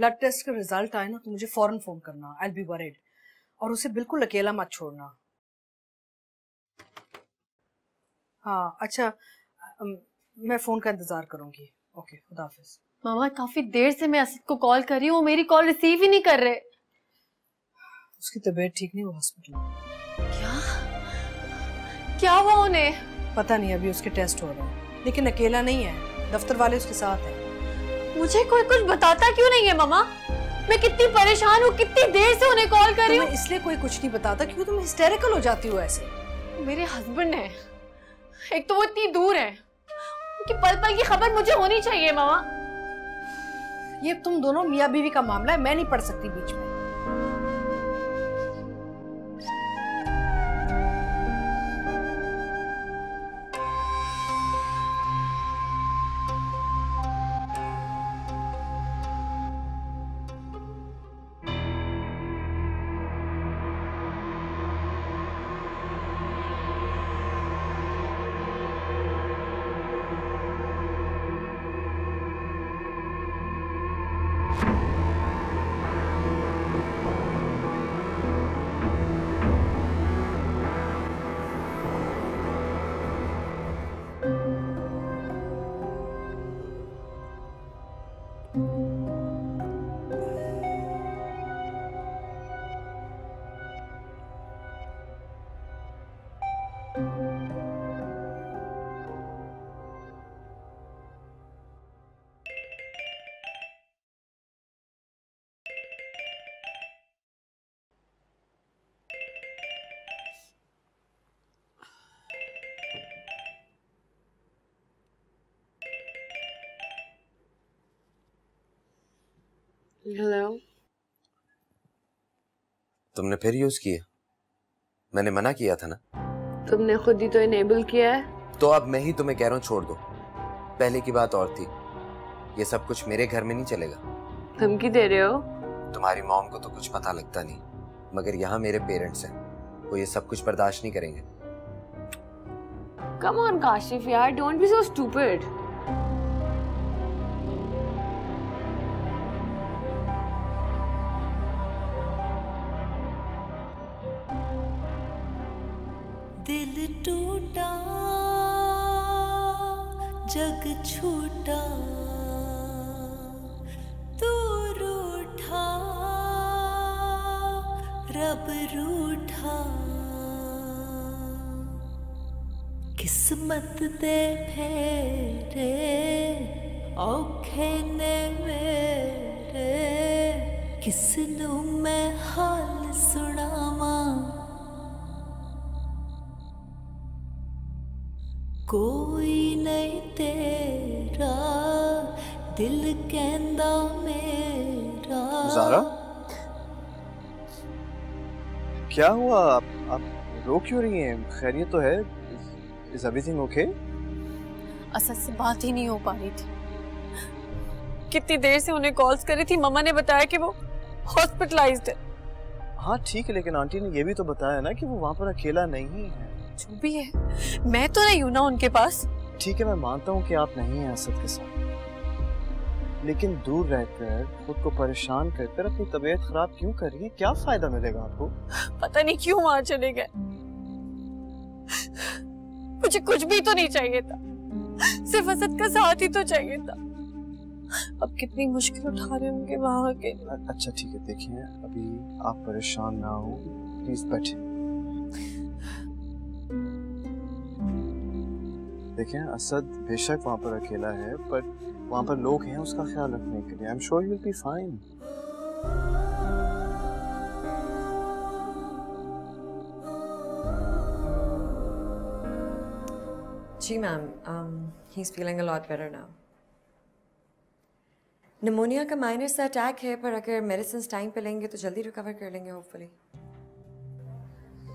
Blood test का result आए ना तो मुझे फौरन फोन करना। आई विल बी वरीड। और उसे बिल्कुल अकेला मत छोड़ना। हाँ अच्छा, मैं फोन का इंतजार करूंगी। ओके, खुदा हाफिज। मामा काफी देर से मैं असद को कॉल कर रही हूँ, मेरी कॉल रिसीव ही नहीं कर रहे। उसकी तबीयत ठीक नहीं, वो हॉस्पिटल में। क्या क्या हुआ उन्हें? पता नहीं, अभी उसके टेस्ट हो रहे हैं, लेकिन अकेला नहीं है, दफ्तर वाले उसके साथ हैं। मुझे कोई कुछ बताता क्यों नहीं है मामा? मैं कितनी परेशान हूँ, कितनी देर से उन्हें कॉल कर रही हूँ। इसलिए कोई कुछ नहीं बताता क्योंकि तुम हिस्टेरिकल हो जाती हो ऐसे। मेरे हस्बैंड है, एक तो वो इतनी दूर है, उनकी पल पल की खबर मुझे होनी चाहिए मामा। ये तुम दोनों मियाँ बीवी का मामला है, मैं नहीं पढ़ सकती बीच में। हेलो। तुमने फिर यूज किया? मैंने मना किया था ना। तुमने खुद ही तो इनेबल किया है। तो अब मैं ही तुम्हें कह रहा हूँ छोड़ दो। पहले की बात और थी, ये सब कुछ मेरे घर में नहीं चलेगा। धमकी दे रहे हो? तुम्हारी मॉम को तो कुछ पता लगता नहीं, मगर यहाँ मेरे पेरेंट्स हैं, वो ये सब कुछ बर्दाश्त नहीं करेंगे। कम ऑन काशिफ यार, डोंट बी सो स्टूपिड। दिल टूटा जग छूटा, तू रूठा रब रूठा, किस्मत दे फेरे औखे ने मेरे, किसनू मैं हाल सुनावा, कोई नहीं तेरा दिल कहंदा मेरा। ज़ारा, क्या हुआ? आप रो क्यों रही हैं? खैरियत तो है? Is everything okay? असद से बात ही नहीं हो पा रही थी, कितनी देर से उन्हें कॉल्स करी थी, मम्मा ने बताया कि वो हॉस्पिटलाइज्ड है। हाँ ठीक है, लेकिन आंटी ने ये भी तो बताया ना कि वो वहाँ पर अकेला नहीं है। जो भी है, मैं तो नहीं हूं ना उनके पास। ठीक है, मैं मानता हूँ कि आप नहीं हैं असद के साथ, लेकिन दूर रहकर खुद को परेशान कर अपनी तबीयत खराब क्यों कर रही है? क्या फायदा मिलेगा आपको? पता नहीं क्यों वहां चले गए। मुझे कुछ भी तो नहीं चाहिए था, सिर्फ असद का साथ ही तो चाहिए था। अब कितनी मुश्किल उठा रहे होंगे वहां के। अच्छा ठीक है, देखिए अभी आप परेशान ना हो, प्लीज बैठिए। देखिए असद बेशक वहाँ पर अकेला है, पर वहाँ पर लोग हैं उसका ख्याल रखने के लिए। I am sure you will be fine. जी ma'am, he is feeling a lot better now. Pneumonia का माइनर सा अटैक है, पर अगर मेडिसिन टाइम पे लेंगे तो जल्दी रिकवर कर लेंगे होपफुली।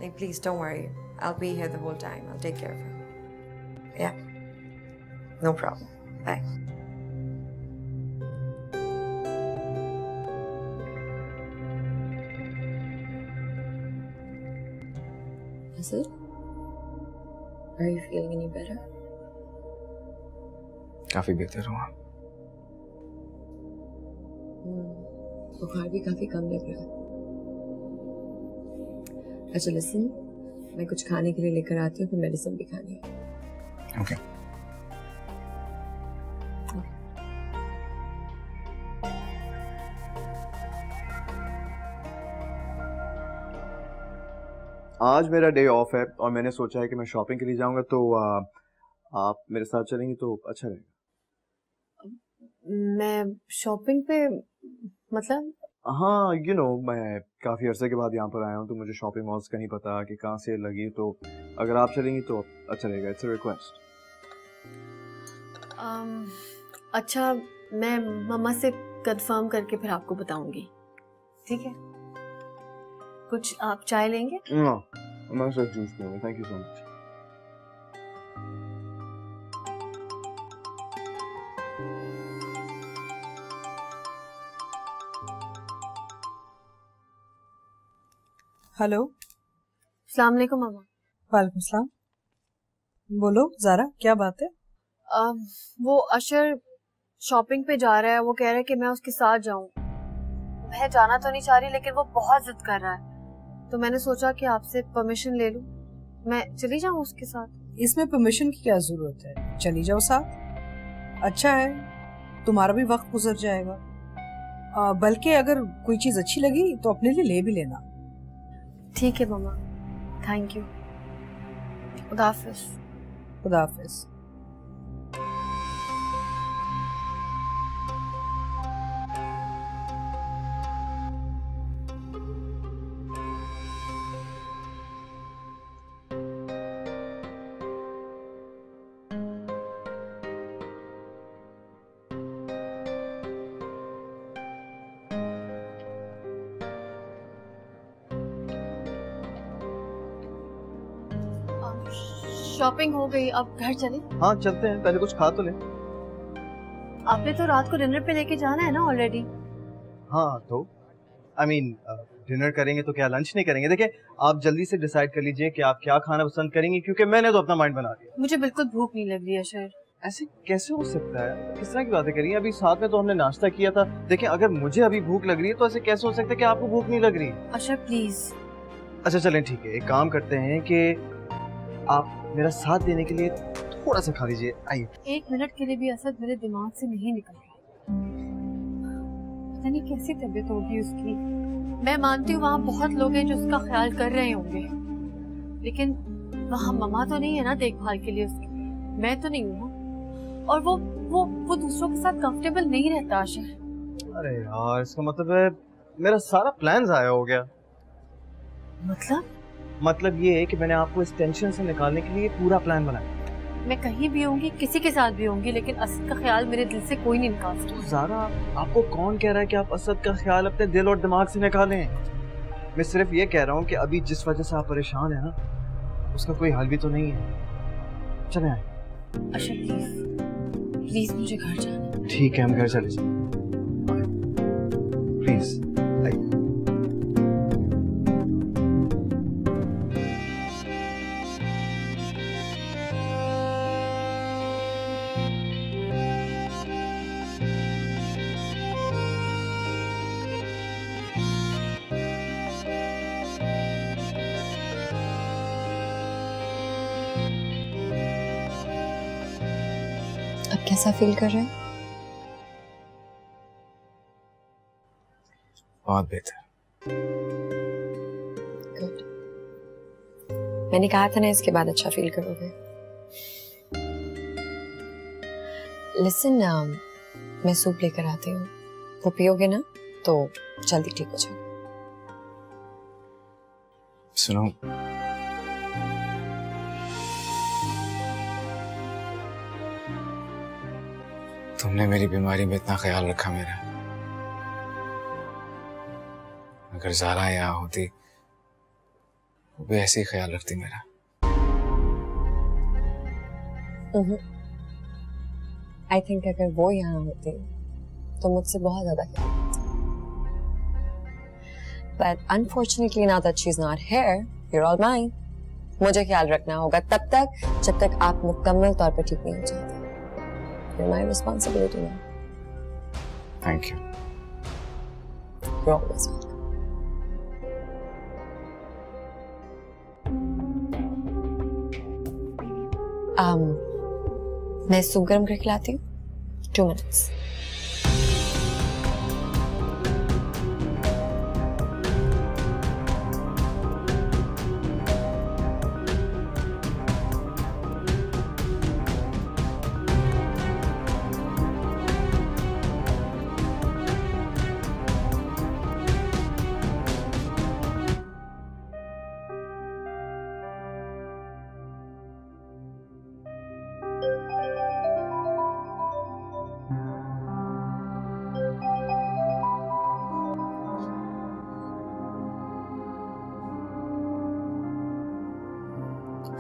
नहीं please don't worry, I will be here the whole time, I will take care of him. या no problem, bye. Is it? Are you feeling any better? काफी बेहतर हुआ। बुखार भी काफी कम लग रहा है। अच्छा लिसन, मैं कुछ खाने के लिए लेकर आती हूँ, फिर मेडिसिन भी खानी है। ओके। आज मेरा डे ऑफ है और मैंने सोचा है कि मैं शॉपिंग के लिए जाऊंगा, तो आप मेरे साथ चलेंगी तो अच्छा रहेगा। मैं शॉपिंग पे मतलब? हाँ मैं काफी अरसे के बाद यहाँ पर आया हूँ, तो मुझे शॉपिंग मॉल्स का नहीं पता कि कहाँ से लगी, तो अगर आप चलेंगी तो अच्छा रहेगा। It's a request. अच्छा, मैं मम्मा से कंफर्म करके फिर आपको बताऊंगी, ठीक है? कुछ आप चाय लेंगे? मैं सिर्फ जूस पीऊंगा, thank you so much. Hello. अस्सलाम वालेकुम मम्मा। वालेकुम सलाम। बोलो ज़ारा, क्या बात है? वो अशर शॉपिंग पे जा रहा है, वो कह रहा है कि मैं उसके साथ जाऊं। मैं जाना तो नहीं चाह रही, लेकिन वो बहुत जिद कर रहा है, तो मैंने सोचा कि आपसे परमिशन ले लूं, मैं चली जाऊं उसके साथ। इसमें परमिशन की क्या जरूरत है, चली जाओ साथ। अच्छा है, तुम्हारा भी वक्त गुजर जाएगा। बल्कि अगर कोई चीज अच्छी लगी तो अपने लिए ले भी लेना। ठीक है मम्मा, थैंक यू। खुदा हाफिज। खुदा हाफिज। शॉपिंग हो गई, अब घर चले? हाँ चलते हैं, पहले कुछ खा तो लें। आपने तो रात को डिनर पे लेके जाना है ना ऑलरेडी। हाँ तो डिनर करेंगे तो क्या लंच नहीं करेंगे? देखिए, आप जल्दी से डिसाइड कर लीजिए कि आप क्या खाना पसंद करेंगी, क्योंकि मैंने तो अपना माइंड बना लिया। मुझे बिल्कुल भूख नहीं लग रही है अशर। ऐसे कैसे हो सकता है? किस तरह की बातें करी? अभी साथ में तो हमने नाश्ता किया था। देखिए, अगर मुझे अभी भूख लग रही है तो ऐसे कैसे हो सकता है कि आपको भूख नहीं लग रही? अशर प्लीज। अच्छा चलें, ठीक है, एक काम करते हैं कि आप मेरा साथ देने के लिए थोड़ा सा खा लीजिए। आइए। एक मिनट के लिए भी असद मेरे दिमाग से नहीं निकल रहा। पता नहीं कैसी तबीयत होगी उसकी। मैं मानती हूँ वहाँ बहुत लोग हैं जो उसका ख्याल कर रहे होंगे, लेकिन वहाँ मम्मा तो नहीं है ना देखभाल के लिए उसकी। मैं तो नहीं हूँ, और वो दूसरों के साथ कंफर्टेबल नहीं रहता आशिर। अरे यार, इसका मतलब है मेरा सारा प्लान ज़ाया हो गया। मतलब ये है कि मैंने आपको इस टेंशन से निकालने के लिए पूरा प्लान बनाया। मैं कहीं भी होंगी, किसी के साथ भी होंगी, लेकिन असद का ख्याल मेरे दिल से कोई नहीं निकाल सकता। ज़ारा, आपको कौन कह रहा है कि आप असद का ख्याल अपने दिल और दिमाग से निकालें? मैं सिर्फ ये कह रहा हूँ कि अभी जिस वजह से आप परेशान हैं ना, उसका कोई हल भी तो नहीं है। चलें आए। अच्छा प्लीज मुझे घर जाना है। ठीक है, हम घर चले जाएं। प्लीज आइए। अब कैसा फील कर रहे हैं? बहुत बेहतर। गुड। मैंने कहा था ना इसके बाद अच्छा फील करोगे। लिसन, मैं सूप लेकर आती हूँ, वो पियोगे ना तो जल्दी ठीक हो जाओगे। सुनो, तुमने मेरी बीमारी में इतना ख्याल रखा मेरा। अगर ज़ारा यहाँ होती वो भी ऐसे ही ख्याल रखती मेरा। आई थिंक अगर वो यहाँ होती तो मुझसे बहुत ज्यादा ख्याल रखती। But unfortunately now that she's not here, you're all mine. मुझे ख्याल रखना होगा तब तक जब तक आप मुकम्मल तौर पर ठीक नहीं हो जाते। You're my responsibility now. Thank you. You're always welcome. मैं सूप गर्म करके लाती हूँ. 2 minutes.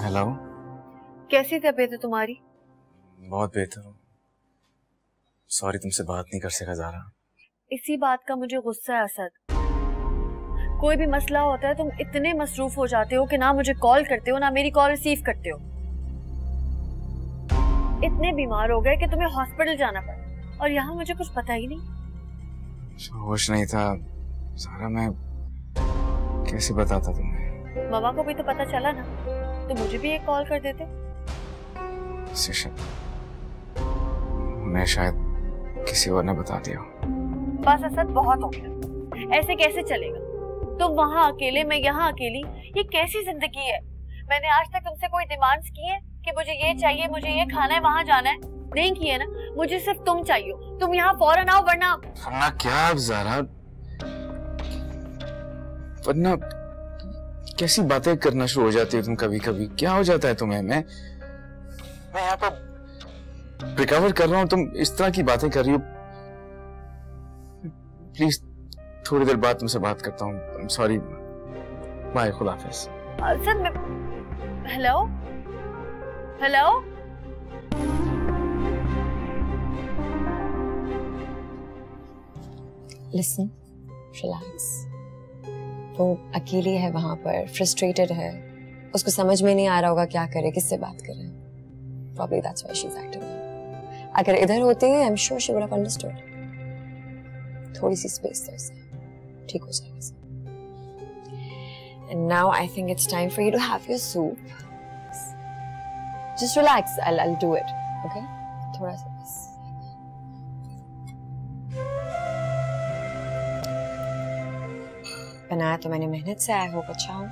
हेलो. कैसी तबीयत है तुम्हारी? बहुत बेहतर हूँ. सॉरी तुमसे बात नहीं कर सका ज़ारा. इसी बात का मुझे गुस्सा है असद. कोई भी मसला होता है तुम इतने मसरूफ हो जाते हो कि ना मुझे कॉल करते हो ना मेरी कॉल रिसीव करते हो. इतने बीमार हो गए कि तुम्हें हॉस्पिटल जाना पड़ा और यहाँ मुझे कुछ पता ही नहीं. होश नहीं था ज़ारा. मैं कैसे बताता तुम्हें? मामा को भी तो पता चला ना, तो मुझे भी एक कॉल कर देते. मैं शायद किसी और ने बता दिया. बस असद बहुत हो गया. ऐसे कैसे चलेगा? तुम वहाँ अकेले, मैं यहाँ अकेली. ये कैसी जिंदगी है? मैंने आज तक तुमसे कोई डिमांड्स की है कि मुझे ये चाहिए, मुझे ये खाना है, वहाँ जाना है? नहीं की है ना. मुझे सिर्फ तुम चाहिए. तुम यहाँ फौरन आओ वरना क्या ज़ारा, वरना कैसी बातें करना शुरू हो जाती हो तुम कभी कभी. क्या हो जाता है तुम्हें? मैं यहाँ पर रिकवर कर रहा हूँ, तुम इस तरह की बातें कर रही हो. प्लीज थोड़ी देर बाद तुमसे बात करता हूँ. सॉरी. बाय. खुदा हाफिज. सर मैं हेलो हेलो. Listen, relax. वो अकेली है वहां पर, फ्रस्ट्रेटेड है. उसको समझ में नहीं आ रहा होगा क्या करे, किससे बात करे. Probably that's why she's acting now. अगर इधर होती है, I'm sure she would have understood. थोड़ी सी स्पेस दो उसे, ठीक हो जाएगा सब. And now I think it's time for you to have your soup. Just relax. I'll do it. Okay? थोड़ा सा बस. बनाया तो मैंने मेहनत से. आई होप अच्छा हो.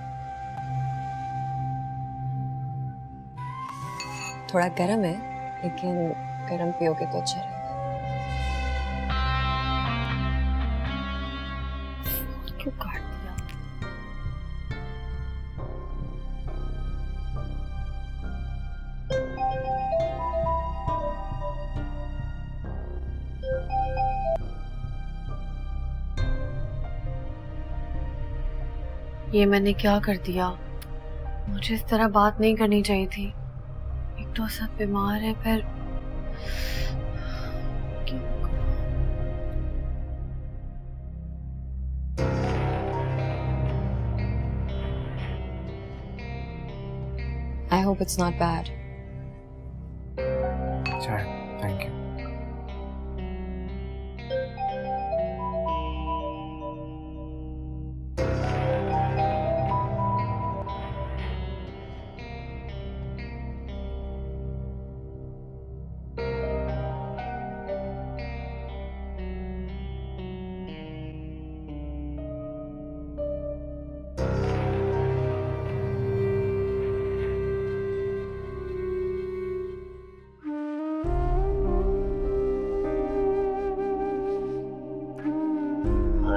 थोड़ा गर्म है, लेकिन गर्म पियोगे तो अच्छा रहेगा. क्यों काट दिया? ये मैंने क्या कर दिया? मुझे इस तरह बात नहीं करनी चाहिए थी. एक तो सब बीमार है, फिर I hope it's not bad. अच्छा, thank you.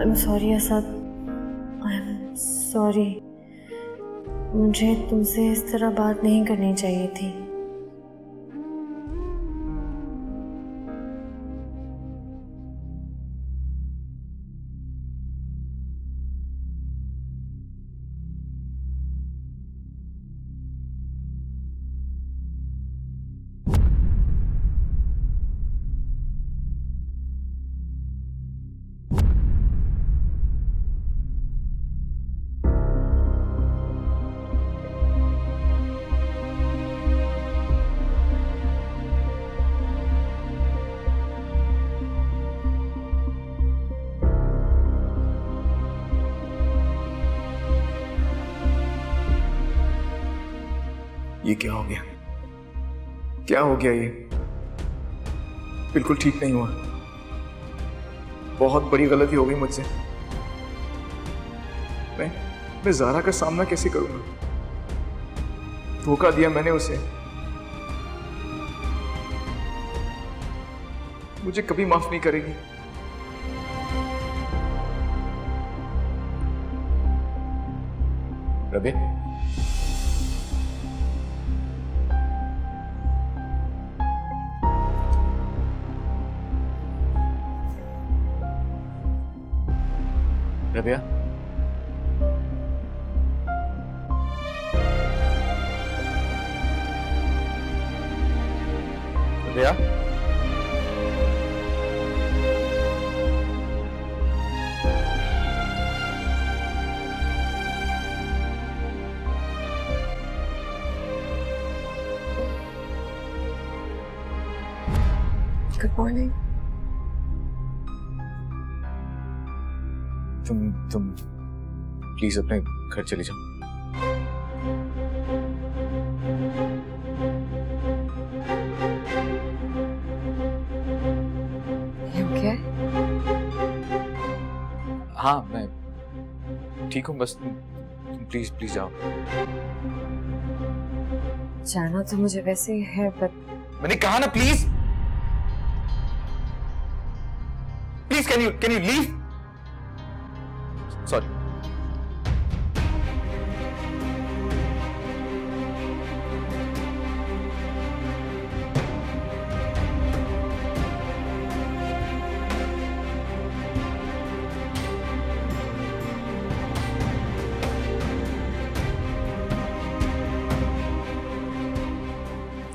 I'm sorry Asad. I'm sorry. मुझे तुमसे इस तरह बात नहीं करनी चाहिए थी. ये क्या हो गया? क्या हो गया? ये बिल्कुल ठीक नहीं हुआ। बहुत बड़ी गलती हो गई मुझसे। मैं ज़ारा का सामना कैसे करूंगा? धोखा दिया मैंने उसे। मुझे कभी माफ नहीं करेगी। रबे, रबिया, रबिया, Good morning. तुम प्लीज अपने घर चले जाओ। You okay? हाँ, मैं ठीक हूँ, बस तुम प्लीज प्लीज जाओ। जाना तो मुझे वैसे ही है, but मैंने कहा ना please. Please can you leave? Sorry.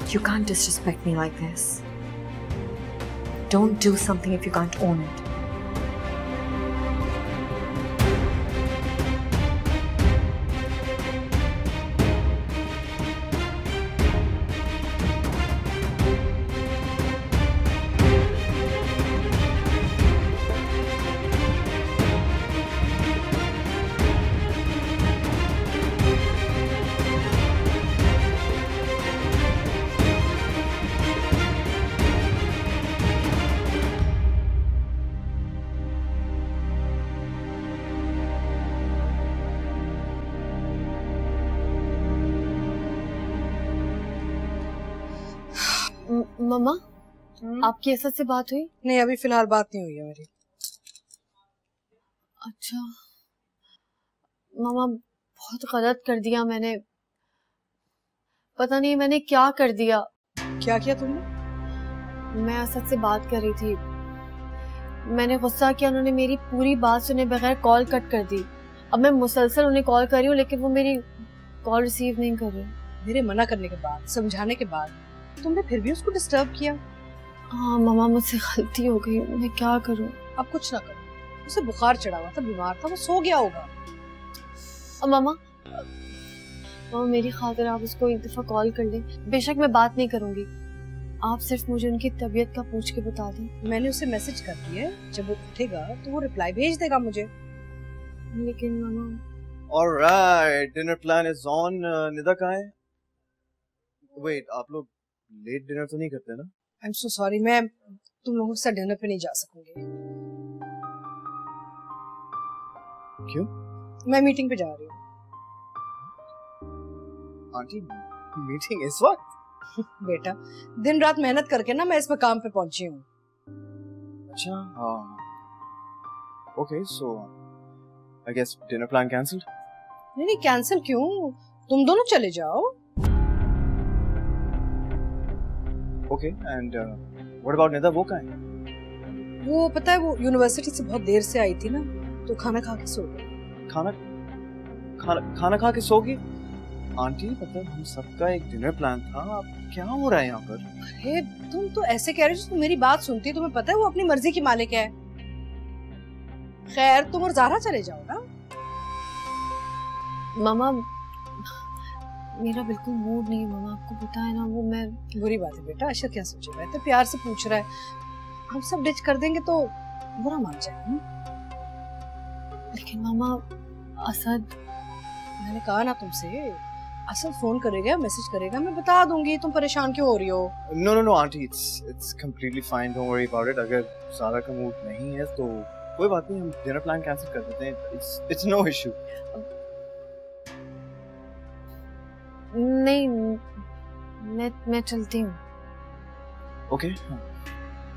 you can't disrespect me like this. Don't do something if you can't own it. मम्मा, आपकी असद से बात हुई? नहीं, अभी फिलहाल बात नहीं हुई है मेरी। अच्छा मम्मा, बहुत गलत कर दिया मैंने। पता नहीं मैंने क्या कर दिया। क्या किया तुमने? मैं असद से बात कर रही थी, मैंने गुस्सा किया, उन्होंने मेरी पूरी बात सुने बगैर कॉल कट कर दी। अब मैं मुसलसल उन्हें कॉल कर रही हूँ, लेकिन वो मेरी कॉल रिसीव नहीं कर रहे। मेरे मना करने के बाद, समझाने के बाद तुमने फिर भी उसको डिस्टर्ब किया। हाँ मम्मा, मुझसे गलती हो गई, मैं क्या करूँ? अब कुछ ना करो। उसे बुखार चढ़ा हुआ था, बीमार था, वो सो गया होगा। मामा मेरी खातिर आप उसको एक दफा कॉल कर लें। बेशक मैं बात नहीं करूंगी, आप सिर्फ मुझे उनकी तबीयत का पूछ के बता दें। मैंने उसे मैसेज कर दिया है, जब वो उठेगा तो वो रिप्लाई भेज देगा मुझे। लेकिन मामा। Alright, dinner plan is on. Nida कहाँ है? वेट, आप लोग लेट डिनर तो नहीं करते ना? आई एम सो सॉरी, मैं तुम लोगों के साथ डिनर पे नहीं जा सकूंगी। क्यों? मैं मीटिंग पे जा रही हूँ। आंटी, मीटिंग इस वक्त? बेटा, दिन रात मेहनत करके ना मैं इस मकाम पे पहुंची हूँ। अच्छा, हाँ। Okay, so I guess dinner plan cancelled? नहीं, कैंसिल क्यों? तुम दोनों चले जाओ। Okay, and what about Nida? वो कहाँ है? वो पता है, वो यूनिवर्सिटी से बहुत देर से आई थी ना, तो खाना खा के सो गई। खाना खा के सो गई? आंटी, मतलब हम सबका एक डिनर प्लान था, अब क्या हो रहा है यहाँ पर? अरे तुम तो ऐसे कह रहे हो, तुम मेरी बात सुनती, तुम्हें पता है वो अपनी मर्जी की मालिक है। खैर, तुम और ज़ारा चले जाओ ना। मामा, मेरा बिल्कुल मूड नहीं है मामा, आपको पता है ना। वो मैं बुरी बात है बेटा, अशर क्या सोचेगा? इतने प्यार से पूछ रहा है, हम सब डिच कर देंगे तो बुरा मान जाएगा। लेकिन मामा, असद, मैंने कहा ना तुमसे, असद फोन करेगा, मैसेज करेगा, मैं बता दूंगी। तुम परेशान क्यों हो रही हो? No no no aunty, it's completely fine, don't worry about it. अगर सारा का मूड नहीं है तो कोई बात नहीं, हम डिनर प्लान कैंसिल कर देते हैं। It's no issue. नहीं, मैं चलती हूँ। ओके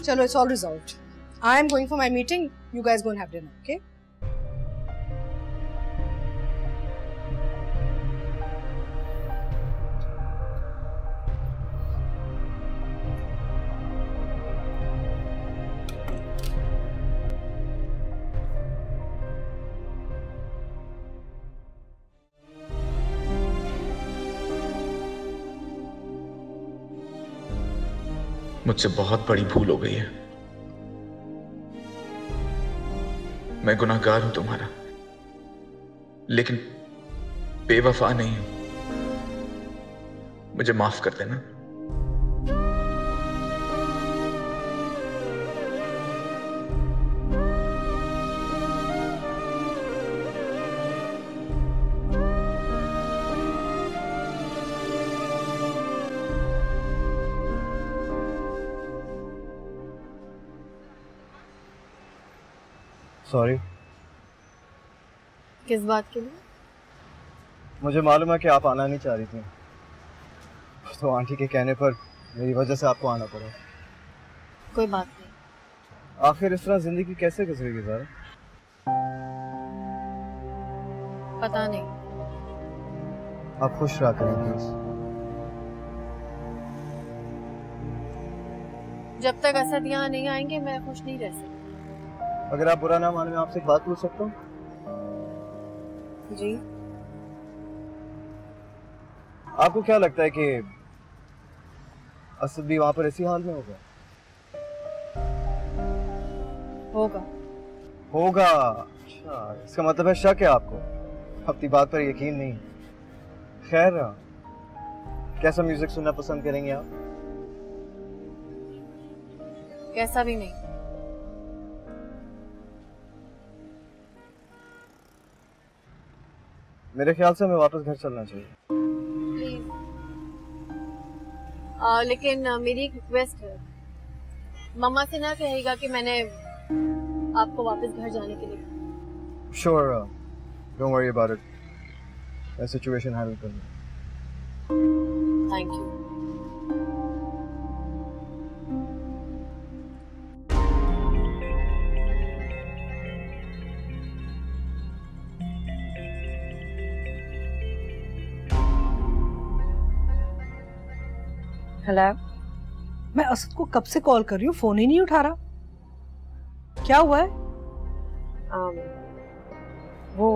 चलो, it's all resolved. I am going for my meeting, you guys go and have dinner, okay? मुझसे बहुत बड़ी भूल हो गई है। मैं गुनाहगार हूं तुम्हारा, लेकिन बेवफा नहीं हूं। मुझे माफ कर देना। सॉरी। किस बात के लिए? मुझे मालूम है कि आप आना नहीं चाह रही थी, तो आंटी के कहने पर मेरी वजह से आपको आना पड़ा। कोई बात नहीं। आखिर इस तरह जिंदगी कैसे गुजरेगी ज़ारा? पता नहीं। आप खुश रहा करें प्लीज। जब तक असद यहाँ नहीं आएंगे मैं खुश नहीं रह सकती। अगर आप बुरा ना माने, मैं आपसे एक बात पूछ सकता हूँ? जी। आपको क्या लगता है कि असद भी वहां पर इसी हाल में होगा? होगा। होगा? अच्छा, इसका मतलब है शक है आपको, अपनी बात पर यकीन नहीं। खैर, कैसा म्यूजिक सुनना पसंद करेंगे आप? कैसा भी नहीं। मेरे ख्याल से हमें वापस घर चलना चाहिए। प्लीज। लेकिन मेरी एक रिक्वेस्ट है, मम्मा से ना कहेगा कि मैंने आपको वापस घर जाने के लिए। Sure, don't worry about it, मैं सिचुएशन हैंडल कर लूंगा। Thank you. हेलो। मैं असद को कब से कॉल कर रही हूँ, फोन ही नहीं उठा रहा। क्या हुआ है? वो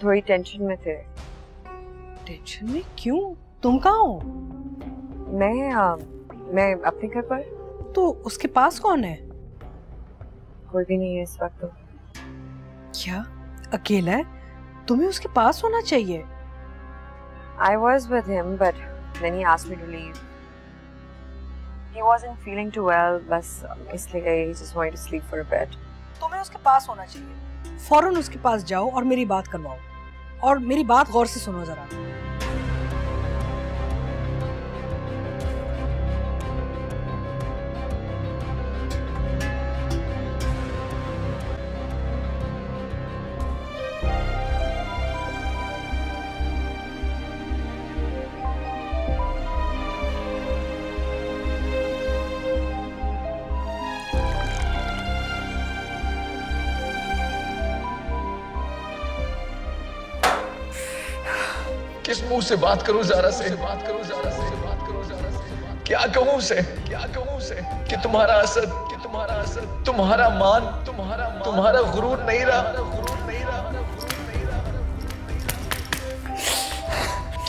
थोड़ी टेंशन में थे। टेंशन में क्यों? तुम कहाँ हो? मैं अपने घर पर। तो उसके पास कौन है? कोई भी नहीं है इस वक्त तो। क्या अकेला है? तुम्हें उसके पास होना चाहिए। I was with him, but then he asked me to leave. He wasn't feeling too well, बस इसलिए he just wanted to sleep for a bit. तुम्हें उसके पास होना चाहिए। फौरन उसके पास जाओ और मेरी बात करवाओ, और मेरी बात गौर से सुनो जरा। किस मुंह से बात करूं ज़ारा से? क्या कहूं उसे कि तुम्हारा असद, तुम्हारा मान, तुम्हारा गुरूर नहीं रहा।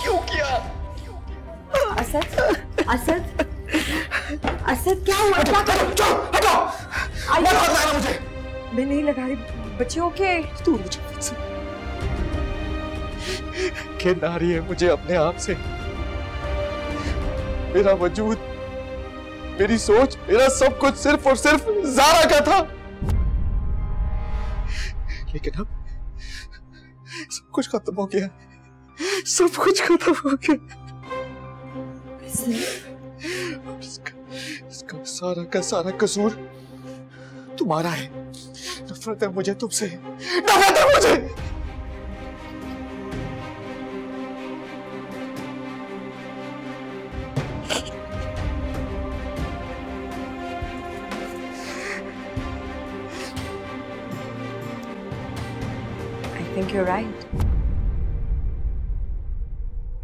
क्यों किया? असद क्या हुआ? क्या करो? हटो! मत लगाना मुझे। मैं नहीं लगा रही। बच्चे ओके? दूर हो जाओ मुझसे। घिन आ रही है मुझे अपने आप से। मेरा वजूद, मेरी सोच, मेरा सब कुछ सिर्फ और सिर्फ ज़ारा का था। लेकिन अब सब कुछ खत्म हो गया। सब कुछ खत्म हो गया। इसका सारा का सारा कसूर तुम्हारा है। नफरत है मुझे तुमसे, नफरत है मुझे। I think you're right.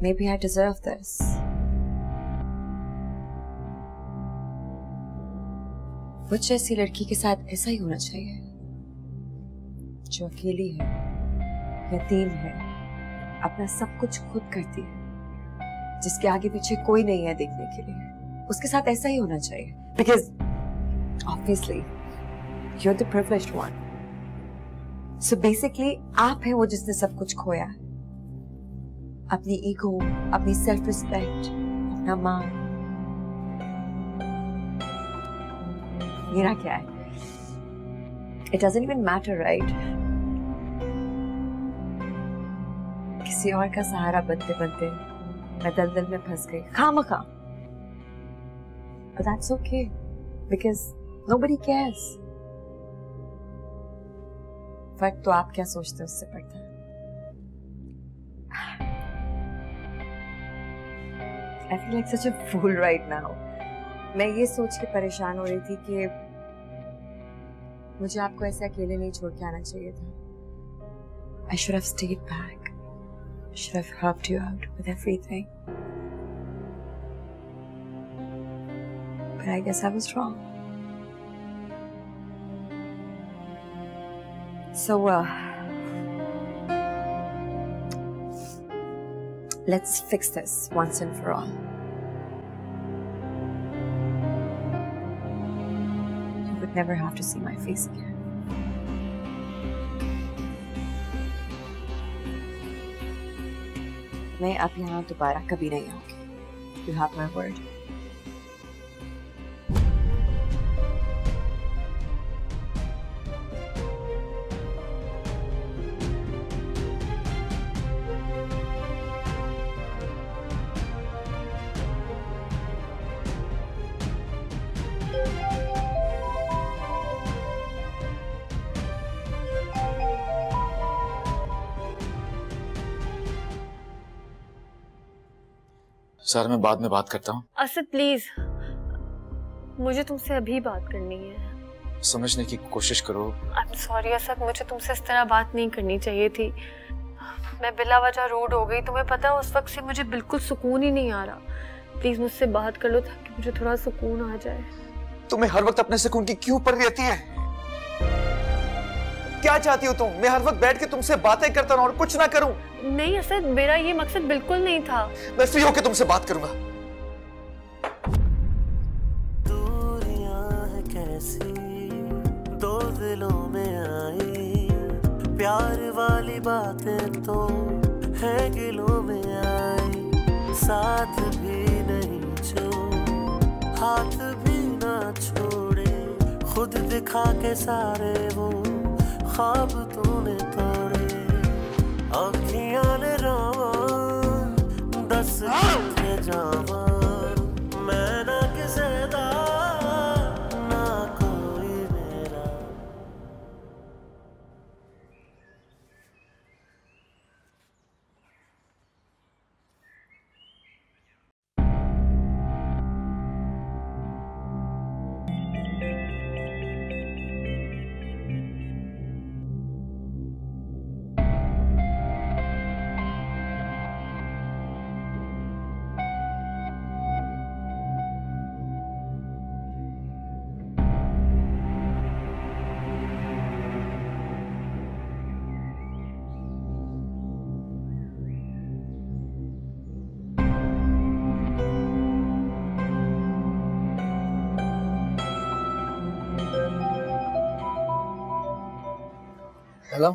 Maybe I deserve this. मुझ जैसी लड़की के साथ ऐसा ही होना चाहिए, जो अकेली है, यतीम है, अपना सब कुछ खुद करती है, जिसके आगे पीछे कोई नहीं है देखने के लिए। उसके साथ ऐसा ही होना चाहिए, because obviously you're the privileged one. So basically आप हैं वो जिसने सब कुछ खोया, अपनी ईगो, अपनी सेल्फ रिस्पेक्ट, अपना मान। मेरा क्या है? It doesn't even matter, right? किसी और का सहारा बनते बनते मैं दलदल में फंस गई, खामखा। But that's okay, because nobody cares. फर्क तो आप क्या सोचते हो उससे पड़ता है। I feel like such a fool right now. मैं ये सोच के परेशान हो रही थी कि मुझे आपको ऐसे अकेले नहीं छोड़ के आना चाहिए था। I should have stayed back. I should have helped you out with everything. But I guess I was wrong. So, let's fix this once and for all. You would never have to see my face again. मैं अब यहाँ दोबारा कभी नहीं आऊंगी. You have my word. Sir मैं बाद में बात करता हूँ। असद प्लीज, मुझे तुमसे अभी बात करनी है। समझने की कोशिश करो। आई एम सॉरी असद, मुझे तुमसे इस तरह बात नहीं करनी चाहिए थी। मैं बिला वजह रूड हो गई। तुम्हें पता है उस वक्त से मुझे बिल्कुल सुकून ही नहीं आ रहा। प्लीज मुझसे बात कर लो ताकि मुझे थोड़ा सुकून आ जाए। तुम्हें हर वक्त अपने सुकून की क्यों पड़ी रहती है? क्या चाहती हो तुम? मैं हर वक्त बैठ के तुमसे बातें करता रहूं और कुछ ना करूं? नहीं असद, मेरा ये मकसद बिल्कुल नहीं था। मैं फ्री होकर तुमसे बात करूंगा। दूरियां है कैसी दो दिलों में आई, प्यार वाली बातें तो है गिलों में आई। साथ भी नहीं जो हाथ भी ना छोड़े, खुद दिखा के सारे वो ख्वाब तूने तोड़े। अखियां ने रावा दस कितने जावा, मैं ना किसे दा ना कोई मेरा। हेलो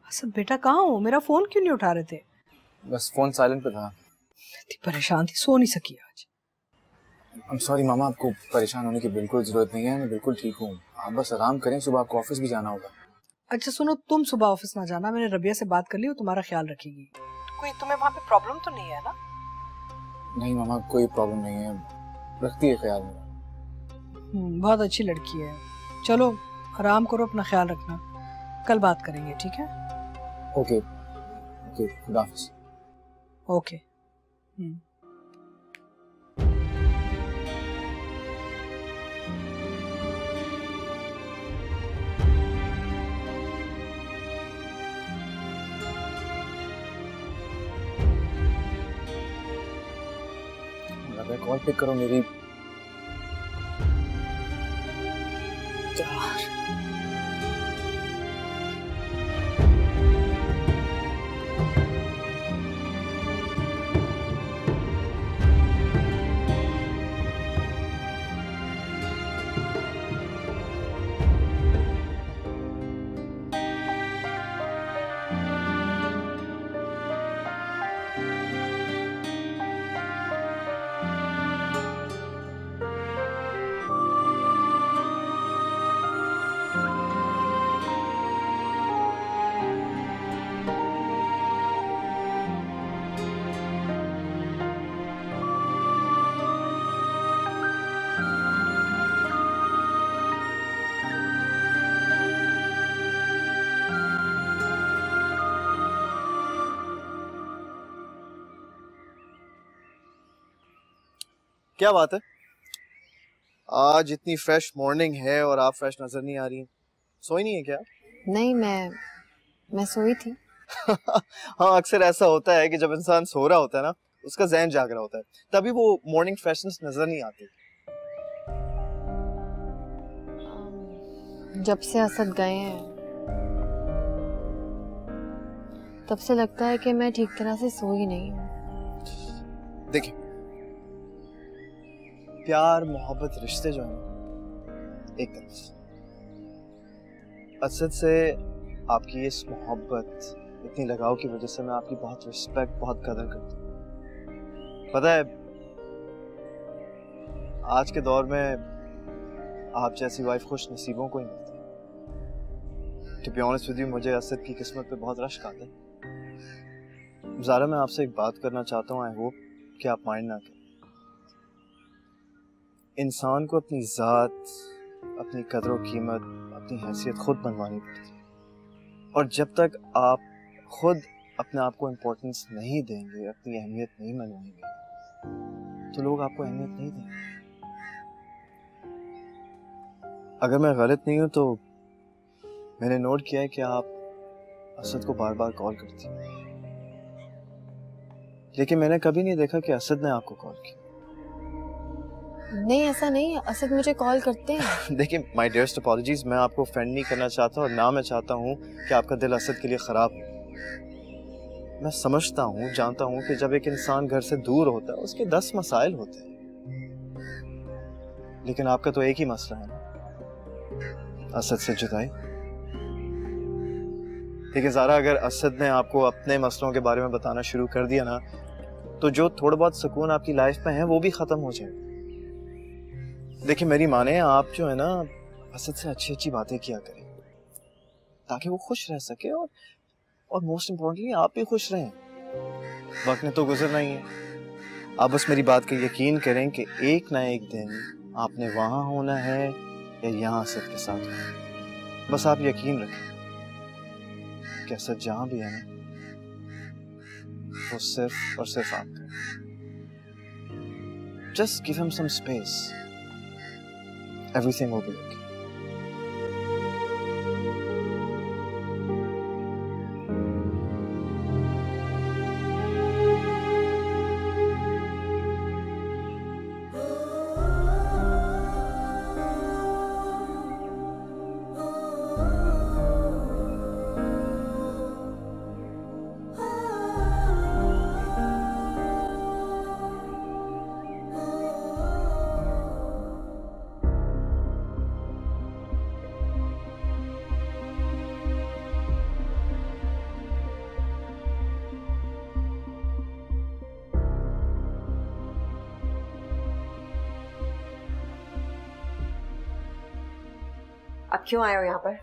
असद बेटा, कहाँ हो? मेरा फोन क्यों नहीं उठा रहे थे? बस फोन साइलेंट पे था। इतनी परेशान थी, सो नहीं सकी आज। आई एम सॉरी मामा, आपको परेशान होने की बिल्कुल जरूरत नहीं है। मैं बिल्कुल ठीक हूँ। आप बस आराम करें, सुबह आपको ऑफिस भी जाना होगा। अच्छा सुनो, तुम सुबह ऑफिस ना जाना, मैंने रबिया से बात कर ली, वो तुम्हारा ख्याल रखेगी। कोई तुम्हें वहाँ पे प्रॉब्लम तो नहीं है ना? नहीं मामा, कोई प्रॉब्लम नहीं है, रखती है ख्याल मेरा। बहुत अच्छी लड़की है। चलो आराम करो, अपना ख्याल रखना, कल बात करेंगे, ठीक है? ओके ओके, खुदा हाफिज़। ओके। अगर कॉल पिक करो मेरी। क्या बात है, आज इतनी फ्रेश मॉर्निंग है और आप फ्रेश नजर नहीं आ रही हैं? सोई नहीं है क्या? नहीं, मैं सोई थी। हाँ, अक्सर ऐसा होता है कि जब इंसान सो रहा होता है ना, उसका ज़हन जाग रहा होता है, तभी वो मॉर्निंग फ्रेशनेस नजर नहीं आती। जब से असद गए हैं तब से लगता है कि मैं ठीक तरह से सोई नहीं हूँ। देखिए, प्यार मोहब्बत रिश्ते जो है एक तरफ, असद से आपकी इस मोहब्बत, इतनी लगाव की वजह से मैं आपकी बहुत रिस्पेक्ट, बहुत कदर करता हूँ। पता है, आज के दौर में आप जैसी वाइफ खुश नसीबों को ही मिलती है। To be honest with you, मुझे असद की किस्मत पे बहुत रश्क आता है। ज़ारा, मैं आपसे एक बात करना चाहता हूँ, आई होप कि आप माइंड ना करें। इंसान को अपनी ज़ात, अपनी कदर व कीमत, अपनी हैसियत खुद बनवानी पड़ती है, और जब तक आप खुद अपने आप को इम्पोर्टेंस नहीं देंगे, अपनी अहमियत नहीं मनवाएंगे, तो लोग आपको अहमियत नहीं देंगे। अगर मैं गलत नहीं हूं तो मैंने नोट किया है कि आप असद को बार बार कॉल करती हैं, लेकिन मैंने कभी नहीं देखा कि असद ने आपको कॉल किया। नहीं, ऐसा नहीं है, असद मुझे कॉल करते हैं। देखिए, माय डियरेस्ट अपॉलजीज, मैं आपको ऑफेंड नहीं करना चाहता और ना मैं चाहता हूँ कि आपका दिल असद के लिए ख़राब हो। मैं समझता हूँ, जानता हूँ कि जब एक इंसान घर से दूर होता है उसके 10 मसाइल होते हैं, लेकिन आपका तो एक ही मसला है ना, असद से जुदाई। देखिए ज़ारा, अगर असद ने आपको अपने मसलों के बारे में बताना शुरू कर दिया ना, तो जो थोड़ा बहुत सुकून आपकी लाइफ में है वो भी ख़त्म हो जाएगा। देखिए मेरी माने, आप जो है ना, असद से अच्छी अच्छी बातें किया करें ताकि वो खुश रह सके, और मोस्ट इम्पोर्टेंटली आप भी खुश रहें। वक्त ने तो गुजरना ही है, आप बस मेरी बात का यकीन करें कि एक ना एक दिन आपने वहां होना है या यहाँ असद के साथ होना। बस आप यकीन रखें कि असद जहां भी है ना, वो सिर्फ और सिर्फ आपका। Just give him some space, everything will be okay. अब क्यों आए हो यहाँ पर?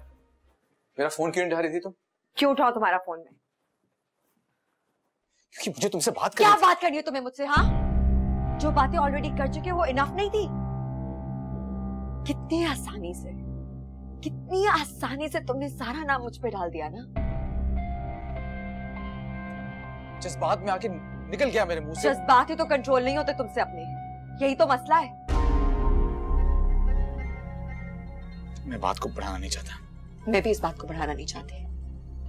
मेरा फोन क्यों नहीं उठा रही थी तुम? क्यों उठाओ तुम्हारा फोन में? क्योंकि मुझे तुमसे बात क्या बात करनी है तुम्हें मुझसे? हाँ, जो बातें ऑलरेडी कर चुके वो इनफ नहीं थी? कितनी आसानी से तुमने सारा नाम मुझ पे डाल दिया ना। जज्बात में आके निकल गया मेरे मुंह से। जज्बात ही तो कंट्रोल नहीं होते तुमसे अपने, यही तो मसला है। मैं बात को बढ़ाना नहीं चाहता। मैं भी इस बात को बढ़ाना नहीं चाहती,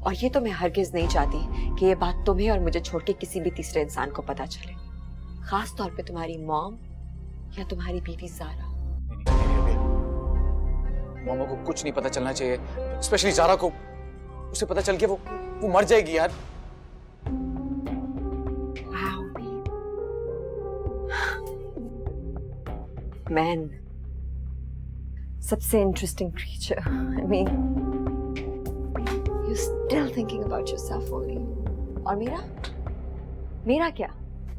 और ये तो मैं हरगिज नहीं चाहती कि ये बात तुम्हें और मुझे छोड़ के किसी भी तीसरे इंसान को पता चले, खास तौर पे तुम्हारी मॉम या तुम्हारी बीवी ज़ारा। मामा को कुछ नहीं पता चलना चाहिए, स्पेशली ज़ारा को। उसे पता चल के वो मर जाएगी यार। मैन, सबसे interesting creature. I mean, you're still thinking about yourself only. और मेरा क्या?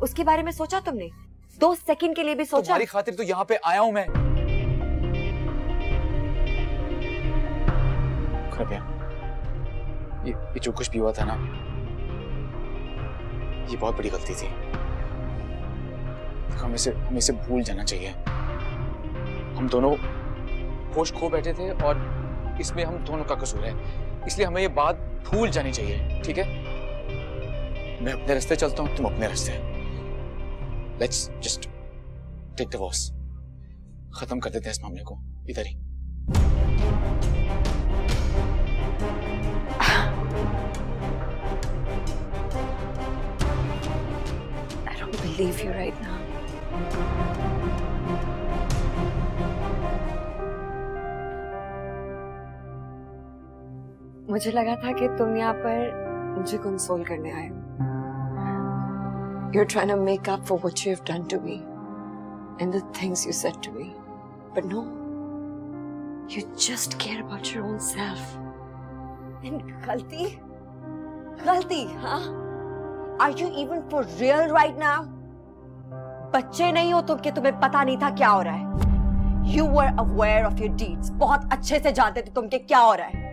उसके बारे में सोचा तुमने? 2 सेकंड के लिए भी सोचा? तुम्हारी खातिर तो यहाँ पे आया हूं मैं। कृपया, ये जो कुछ भी हुआ था ना, ये बहुत बड़ी गलती थी। हमें इसे भूल जाना चाहिए। हम दोनों होश खो बैठे थे और इसमें हम दोनों का कसूर है, इसलिए हमें ये बात भूल जानी चाहिए, ठीक है? मैं अपने रास्ते चलता हूं, तुम अपने रास्ते। लेट्स जस्ट टेक डिवोर्स, खत्म कर देते हैं इस मामले को इधर ही। I don't believe you right now. मुझे लगा था कि तुम यहाँ पर मुझे कंसोल करने आए हो। You're trying to make up for what you have done to me and the things you said to me. But no, you just care about your own self. And गलती, हाँ? Are you even for real right now? बच्चे नहीं हो तुम कि तुम्हें पता नहीं था क्या हो रहा है। You were aware of your deeds. बहुत अच्छे से जानते थे तुम कि क्या हो रहा है।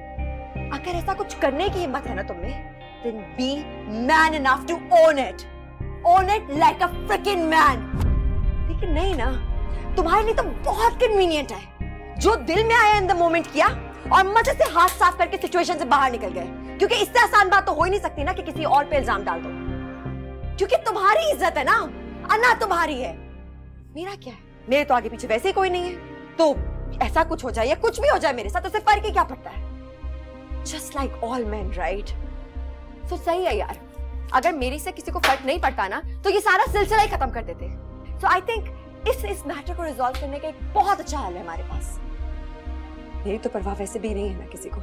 अगर ऐसा कुछ करने की हिम्मत है ना तुम्हें, then be man enough to own it. Own it like a freaking man. लेकिन नहीं ना, तुम्हारे लिए तो बहुत कन्वीनियंट है। जो दिल में आया in the moment किया और मजे से हाथ साफ करके सिचुएशन से बाहर निकल गए, क्योंकि इससे आसान बात तो हो ही नहीं सकती ना कि किसी और पे इल्जाम डाल दो, क्योंकि तुम्हारी इज्जत है ना, अन्ना तुम्हारी है। मेरा क्या है? मेरे तो आगे पीछे वैसे ही कोई नहीं है, तो ऐसा कुछ हो जाए या कुछ भी हो जाए मेरे साथ, उससे फर्क ही क्या पड़ता है? Just like all men, right? तो सही है यार, अगर मेरी से किसी को फर्क नहीं पड़ता ना, तो ये सारा सिलसिला ही खत्म कर देते। So I think इस मैटर को रिजॉल्व करने का एक बहुत अच्छा हल है हमारे पास। मेरी तो परवाह वैसे भी नहीं है ना किसी को,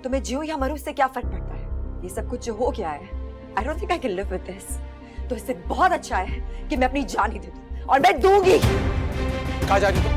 तो मैं जीऊं या मरूं इससे क्या फर्क पड़ता है? ये सब कुछ जो हो गया है, I don't think I can live with this. तो इससे बहुत अच्छा है कि मैं अपनी जान ही दे दूं, और मैं दूंगी। कहाँ जा रही हो?